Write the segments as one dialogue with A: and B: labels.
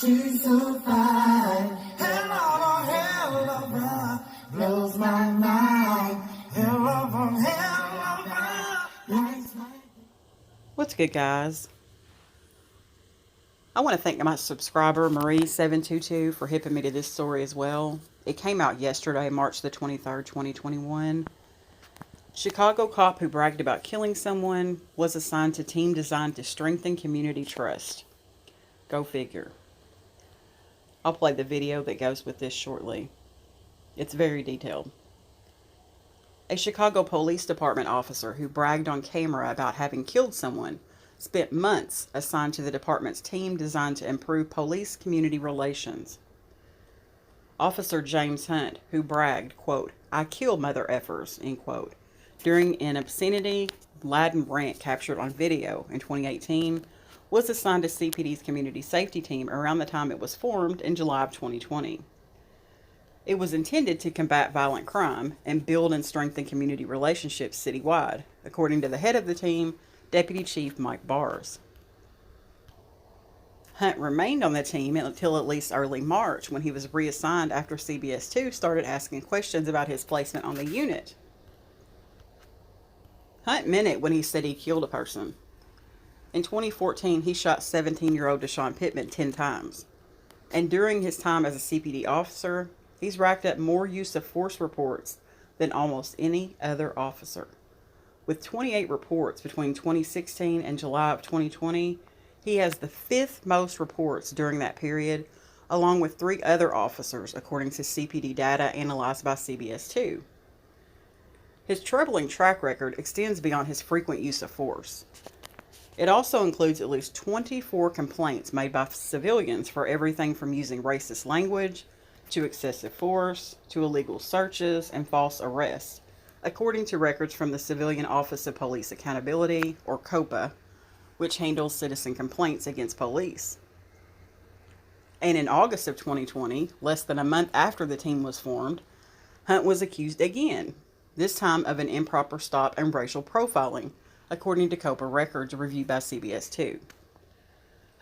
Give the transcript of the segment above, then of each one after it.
A: she's so fine. Hell of a hell of a blows my mind. Hell of a hell of a lights my...
B: What's good, guys? I want to thank my subscriber, Marie722, for hipping me to this story as well. It came out yesterday, March the 23rd, 2021. Chicago cop who bragged about killing someone was assigned to team designed to strengthen community trust. Go figure. I'll play the video that goes with this shortly. It's very detailed. A Chicago Police Department officer who bragged on camera about having killed someone spent months assigned to the department's team designed to improve police-community relations. Officer James Hunt, who bragged, quote, "I kill mother effers," end quote, during an obscenity-laden rant captured on video in 2018, was assigned to CPD's community safety team around the time it was formed in July of 2020. It was intended to combat violent crime and build and strengthen community relationships citywide, according to the head of the team, Deputy Chief Mike Bars. Hunt remained on the team until at least early March, when he was reassigned after CBS 2 started asking questions about his placement on the unit. Hunt meant it when he said he killed a person. In 2014, he shot 17-year-old Deshaun Pittman 10 times. And during his time as a CPD officer, he's racked up more use of force reports than almost any other officer. With 28 reports between 2016 and July of 2020, he has the 5th most reports during that period, along with 3 other officers, according to CPD data analyzed by CBS 2. His troubling track record extends beyond his frequent use of force. It also includes at least 24 complaints made by civilians for everything from using racist language to excessive force to illegal searches and false arrests, according to records from the Civilian Office of Police Accountability, or COPA, which handles citizen complaints against police. And in August of 2020, less than a month after the team was formed, Hunt was accused again, this time of an improper stop and racial profiling, according to COPA records reviewed by CBS 2.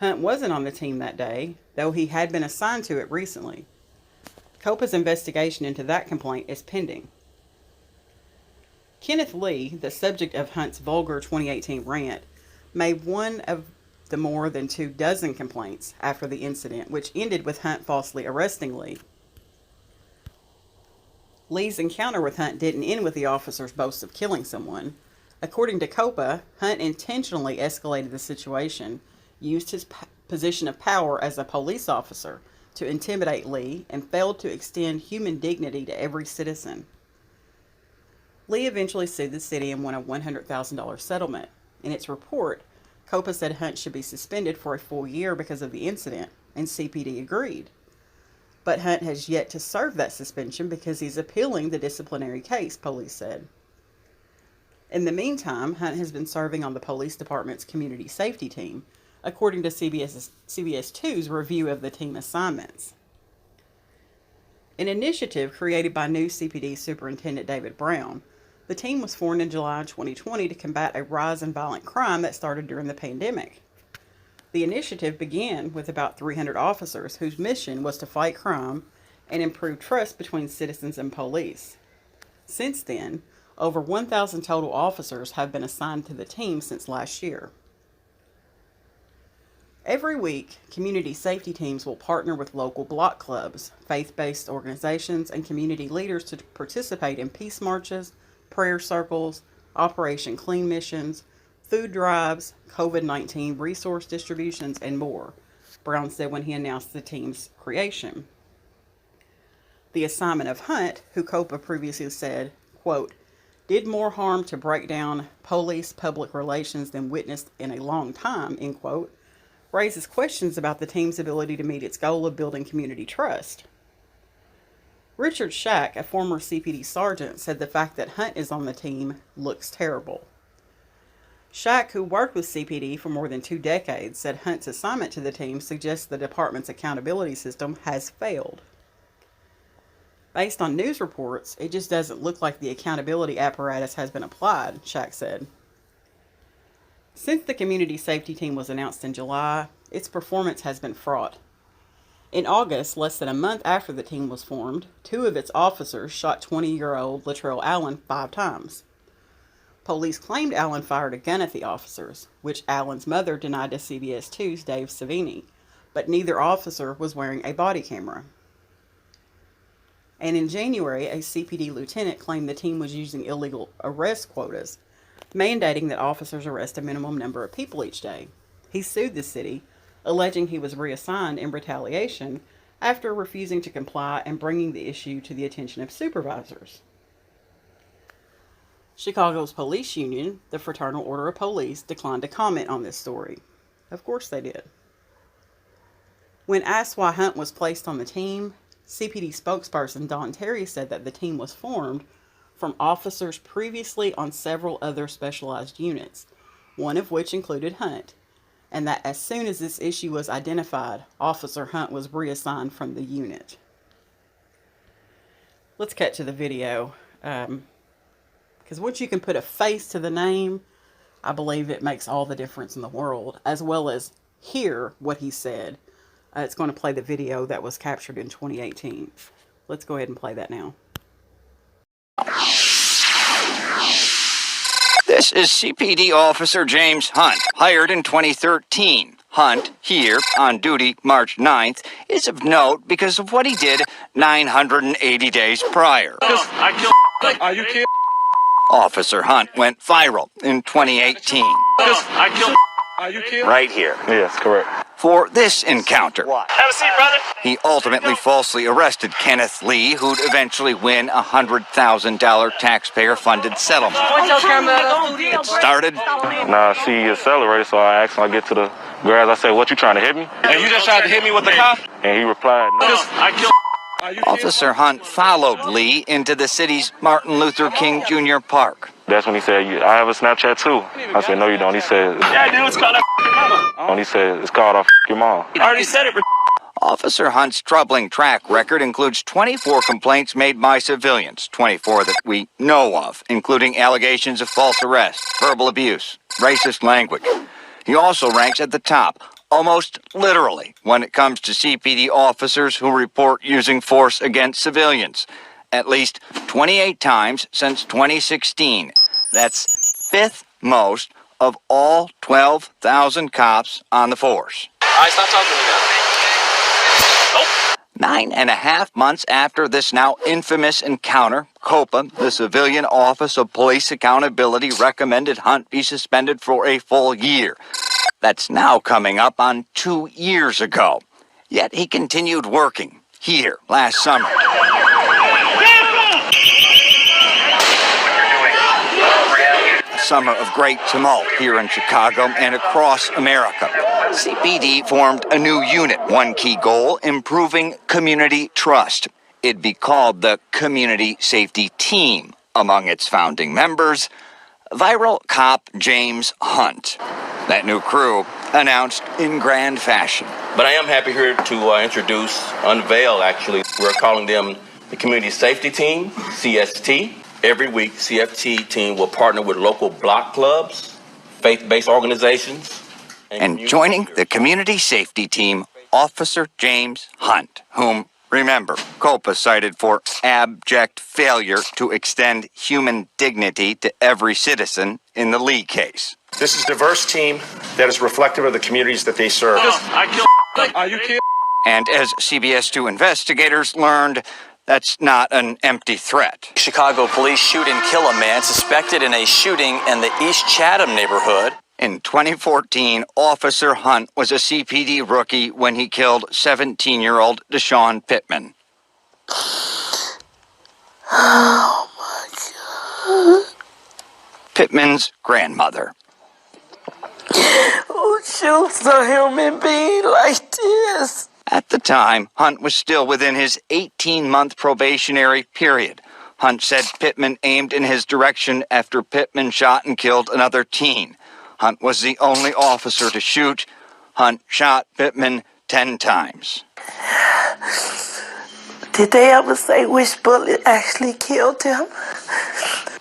B: Hunt wasn't on the team that day, though he had been assigned to it recently. COPA's investigation into that complaint is pending. Kenneth Lee, the subject of Hunt's vulgar 2018 rant, made one of the more than 24 complaints after the incident, which ended with Hunt falsely arresting Lee. Lee's encounter with Hunt didn't end with the officer's boast of killing someone. According to COPA, Hunt intentionally escalated the situation, used his position of power as a police officer to intimidate Lee, and failed to extend human dignity to every citizen. Lee eventually sued the city and won a $100,000 settlement. In its report, COPA said Hunt should be suspended for a full year because of the incident, and CPD agreed. But Hunt has yet to serve that suspension because he's appealing the disciplinary case, police said. In the meantime, Hunt has been serving on the police department's community safety team, according to CBS 2's review of the team assignments. An initiative created by new CPD Superintendent David Brown, the team was formed in July 2020 to combat a rise in violent crime that started during the pandemic. The initiative began with about 300 officers whose mission was to fight crime and improve trust between citizens and police. Since then, over 1,000 total officers have been assigned to the team since last year. Every week, community safety teams will partner with local block clubs, faith-based organizations, and community leaders to participate in peace marches, prayer circles, Operation Clean missions, food drives, COVID-19 resource distributions, and more, Brown said when he announced the team's creation. The assignment of Hunt, who COPA previously said, quote, did more harm to break down police public relations than witnessed in a long time, end quote, raises questions about the team's ability to meet its goal of building community trust. Richard Shack, a former CPD sergeant, said the fact that Hunt is on the team looks terrible. Shack, who worked with CPD for more than 2 decades, said Hunt's assignment to the team suggests the department's accountability system has failed. Based on news reports, it just doesn't look like the accountability apparatus has been applied, Shack said. Since the community safety team was announced in July, its performance has been fraught. In August, less than a month after the team was formed, two of its officers shot 20-year-old Latrell Allen 5 times. Police claimed Allen fired a gun at the officers, which Allen's mother denied to CBS 2's Dave Savini, but neither officer was wearing a body camera. And in January, a CPD lieutenant claimed the team was using illegal arrest quotas, mandating that officers arrest a minimum number of people each day. He sued the city, alleging he was reassigned in retaliation after refusing to comply and bringing the issue to the attention of supervisors. Chicago's police union, the Fraternal Order of Police, declined to comment on this story. Of course they did. When asked why Hunt was placed on the team, CPD spokesperson Don Terry said that the team was formed from officers previously on several other specialized units, one of which included Hunt, and that as soon as this issue was identified, Officer Hunt was reassigned from the unit. Let's cut to the video, because once you can put a face to the name, I believe it makes all the difference in the world, as well as hear what he said. It's going to play the video that was captured in 2018. Let's go ahead and play that now.
C: This is CPD Officer James Hunt, hired in 2013. Hunt, here on duty March 9th, is of note because of what he did 980 days prior.
D: Are you kidding?
C: Officer Hunt went viral in 2018.
D: Are you kidding?
C: Right here.
D: Yes, correct.
C: For this encounter,
D: Have a seat, brother.
C: he ultimately falsely arrested Kenneth Lee, who'd eventually win a $100,000 taxpayer-funded settlement. It started
D: Nah, she accelerated, so I asked him, I get to the grass, I said, what, you trying to hit me? And you just tried to hit me with the car? And he replied, no.
C: Officer Hunt followed Lee into the city's Martin Luther King Jr. Park.
D: That's when he said, I have a Snapchat too. I said, no, you don't. He said, yeah, dude, it's called mama. He said, it's called off your mom. I already said it.
C: Officer Hunt's troubling track record includes 24 complaints made by civilians, 24 that we know of, including allegations of false arrest, verbal abuse, racist language. He also ranks at the top, almost literally, when it comes to CPD officers who report using force against civilians. At least 28 times since 2016. That's fifth most of all 12,000 cops on the force.
D: All right, stop talking to me now.
C: 9.5 months after this now infamous encounter, COPA, the Civilian Office of Police Accountability, recommended Hunt be suspended for a full year. That's now coming up on 2 years ago. Yet he continued working here last summer. A summer of great tumult here in Chicago and across America. CPD formed a new unit, one key goal, improving community trust. It'd be called the Community Safety Team. Among its founding members, viral cop James Hunt. That new crew announced in grand fashion.
E: But I am happy here to unveil actually. We're calling them the Community Safety Team, CST. Every week, CFT team will partner with local block clubs, faith-based organizations.
C: And joining the Community Safety Team, Officer James Hunt, whom, remember, COPA cited for abject failure to extend human dignity to every citizen in the Lee case.
F: This is a diverse team that is reflective of the communities that they serve.
D: Are you kidding?
C: And as CBS 2 investigators learned, that's not an empty threat.
G: Chicago police shoot and kill a man suspected in a shooting in the East Chatham neighborhood.
C: In 2014, Officer Hunt was a CPD rookie when he killed 17-year-old Deshaun Pittman.
A: Oh my God.
C: Pittman's grandmother.
A: Who shoots a human being like this?
C: At the time, Hunt was still within his 18-month probationary period. Hunt said Pittman aimed in his direction after Pittman shot and killed another teen. Hunt was the only officer to shoot. Hunt shot Pittman 10 times.
A: Did they ever say which bullet actually killed him?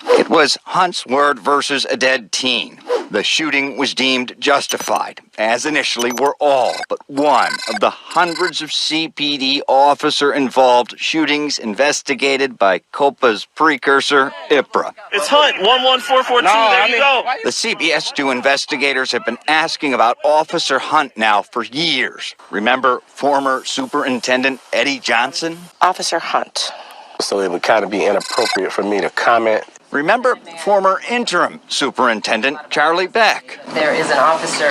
C: It was Hunt's word versus a dead teen. The shooting was deemed justified, as initially were all but one of the hundreds of CPD officer-involved shootings investigated by COPA's precursor, IPRA.
D: It's Hunt, 11442, there you go.
C: The CBS2 investigators have been asking about Officer Hunt now for years. Remember former Superintendent Eddie Johnson?
H: Officer Hunt.
I: So it would kind of be inappropriate for me to comment.
C: Remember former interim superintendent Charlie Beck?
H: There is an officer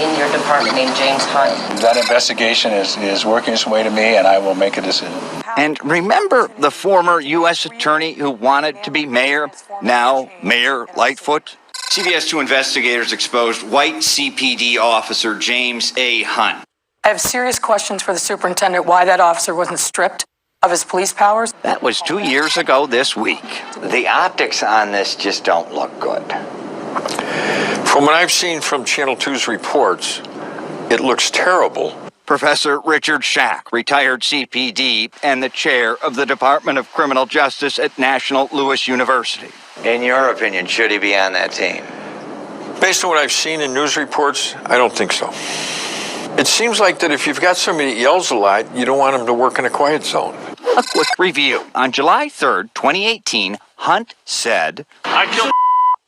H: in your department named James Hunt.
J: That investigation is working its way to me, and I will make a decision.
C: And remember the former U.S. attorney who wanted to be mayor, now Mayor Lightfoot? CBS 2 investigators exposed white CPD officer James A. Hunt.
K: I have serious questions for the superintendent why that officer wasn't stripped of his police powers.
C: That was 2 years ago this week. The optics on this just don't look good.
L: From what I've seen from Channel 2's reports, it looks terrible.
C: Professor Richard Schack, retired CPD and the chair of the Department of Criminal Justice at National Louis University.
G: In your opinion, should he be on that team?
L: Based on what I've seen in news reports, I don't think so. It seems like that if you've got somebody that yells a lot, you don't want him to work in a quiet zone.
C: A quick review. On July 3rd, 2018, Hunt said,
D: I killed.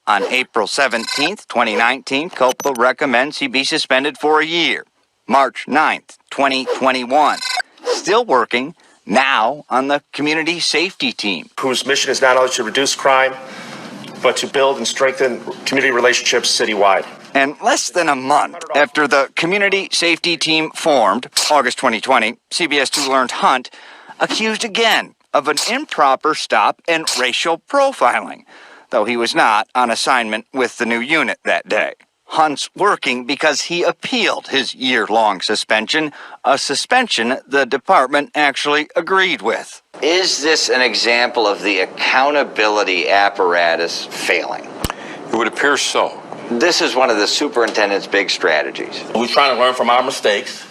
C: On April 17th, 2019, COPA recommends he be suspended for a year. March 9th, 2021. Still working, now on the community safety team.
F: Whose mission is not only to reduce crime, but to build and strengthen community relationships citywide.
C: And less than a month after the community safety team formed, August 2020, CBS 2 learned Hunt accused again of an improper stop and racial profiling, though he was not on assignment with the new unit that day. Hunt's working because he appealed his year-long suspension, a suspension the department actually agreed with.
G: Is this an example of the accountability apparatus failing?
L: It would appear so.
G: This is one of the superintendent's big strategies.
E: We're trying to learn from our mistakes.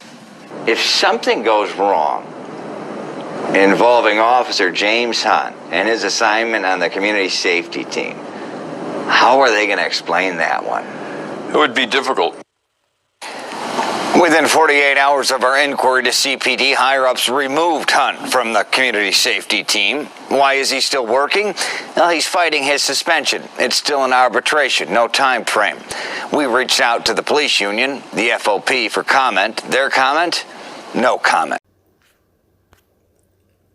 G: If something goes wrong involving Officer James Hunt and his assignment on the community safety team, how are they going to explain that one?
L: It would be difficult.
C: Within 48 hours of our inquiry to CPD, higher-ups removed Hunt from the community safety team. Why is he still working? Well, he's fighting his suspension. It's still in arbitration, no time frame. We reached out to the police union, the FOP, for comment. Their comment? No comment.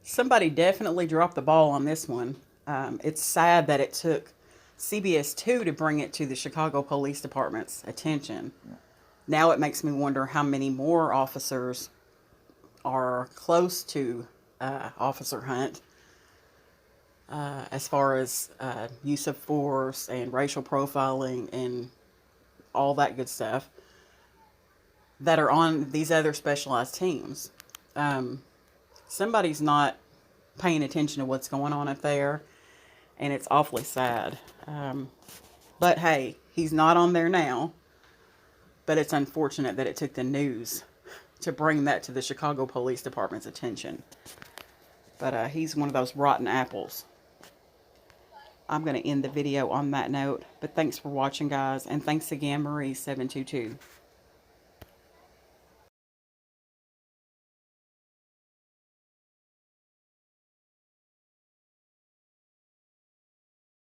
B: Somebody definitely dropped the ball on this one. It's sad that it took CBS 2 to bring it to the Chicago Police Department's attention. Now it makes me wonder how many more officers are close to Officer Hunt as far as use of force and racial profiling and all that good stuff that are on these other specialized teams. Somebody's not paying attention to what's going on up there, and it's awfully sad. But hey, he's not on there now. But it's unfortunate that it took the news to bring that to the Chicago Police Department's attention. But he's one of those rotten apples. I'm going to end the video on that note. But thanks for watching, guys. And thanks again, Marie722.